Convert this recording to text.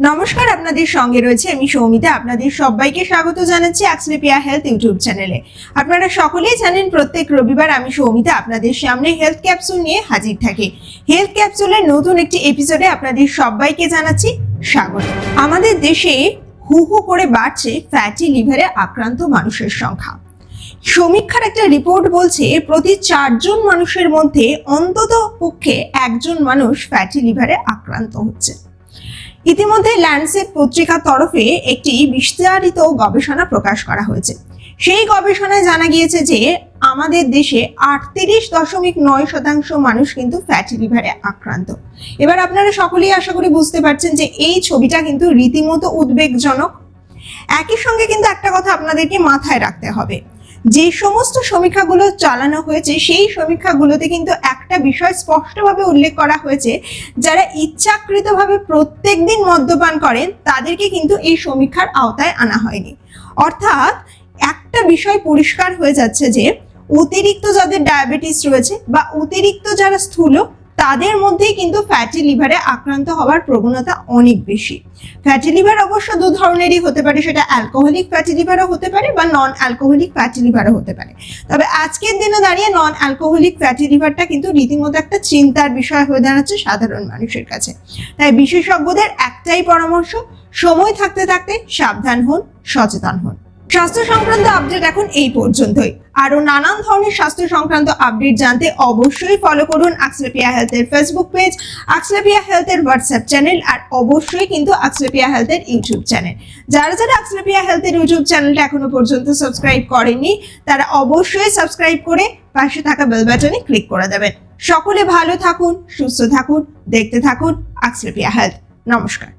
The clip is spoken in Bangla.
নমস্কার, আপনাদের সঙ্গে রয়েছে আমি সৌমিতা। আপনাদের সবাইকে স্বাগত জানাচ্ছি অ্যাক্সলেপিয়া হেলথ ইউটিউব চ্যানেলে। আপনারা সকলেই জানেন প্রত্যেক রবিবার আমি সৌমিতা আপনাদের সামনে হেলথ ক্যাপসুল নিয়ে হাজির থাকি। হেলথ ক্যাপসুলের নতুন একটি এপিসোডে আপনাদের সবাইকে জানাচ্ছি স্বাগত। আমাদের দেশে হু হু করে বাড়ছে ফ্যাটি লিভারে আক্রান্ত মানুষের সংখ্যা। সমীক্ষার একটা রিপোর্ট বলছে প্রতি 4 জন মানুষের মধ্যে অন্তত পক্ষে একজন মানুষ ফ্যাটি লিভারে আক্রান্ত হচ্ছে। ইতিমধ্যে ল্যান্ডসেট পত্রিকার তরফে একটি বিস্তারিত গবেষণা প্রকাশ করা হয়েছে। সেই গবেষণায় জানা গিয়েছে যে আমাদের দেশে 38.9% মানুষ কিন্তু ফ্যাটি লিভারে আক্রান্ত। এবার আপনারা সকলেই আশা করি বুঝতে পারছেন যে এই ছবিটা কিন্তু রীতিমতো উদ্বেগজনক। একই সঙ্গে কিন্তু একটা কথা আপনাদেরকে মাথায় রাখতে হবে, যে সমস্ত সমীক্ষাগুলো চালানো হয়েছে সেই সমীক্ষাগুলোতে কিন্তু একটা বিষয় স্পষ্টভাবে উল্লেখ করা হয়েছে, যারা ইচ্ছাকৃতভাবে প্রত্যেকদিন মদ্যপান করেন তাদেরকে কিন্তু এই সমীক্ষার আওতায় আনা হয়নি। অর্থাৎ একটা বিষয় পরিষ্কার হয়ে যাচ্ছে যে অতিরিক্ত যাদের ডায়াবেটিস রয়েছে বা অতিরিক্ত যারা স্থূল তাদের মধ্যেই কিন্তু ফ্যাটি লিভারে আক্রান্ত হওয়ার প্রবণতা অনেক বেশি। ফ্যাটি লিভার অবশ্য দু ধরনেরই হতে পারে, সেটা অ্যালকোহলিক ফ্যাটি লিভারও হতে পারে বা নন অ্যালকোহলিক ফ্যাটি লিভারও হতে পারে। তবে আজকের দিনে দাঁড়িয়ে নন অ্যালকোহলিক ফ্যাটি লিভারটা কিন্তু রীতিমতো একটা চিন্তার বিষয় হয়ে দাঁড়াচ্ছে সাধারণ মানুষের কাছে। তাই বিশেষজ্ঞদের একটাই পরামর্শ, সময় থাকতে থাকতে সাবধান হন, সচেতন হন। স্বাস্থ্য সংক্রান্ত আপডেট এখন এই পর্যন্তই। আরো নানান ধরনের স্বাস্থ্য সংক্রান্ত আপডেট জানতে অবশ্যই ফলো করুন অ্যাক্সলেপিয়া হেলথের ফেসবুক পেজ, অ্যাক্সলেপিয়া হেলথের হোয়াটসঅ্যাপ চ্যানেল, আর অবশ্যই কিন্তু অ্যাক্সলেপিয়া হেলথের ইউটিউব চ্যানেল। যারা অ্যাক্সলেপিয়া হেলথের ইউটিউব চ্যানেলটা এখনো পর্যন্ত সাবস্ক্রাইব করেননি তারা অবশ্যই সাবস্ক্রাইব করে পাশে থাকা বেল বাটনে ক্লিক করে দেবেন। সকলে ভালো থাকুন, সুস্থ থাকুন, দেখতে থাকুন অ্যাক্সলেপিয়া হেলথ। নমস্কার।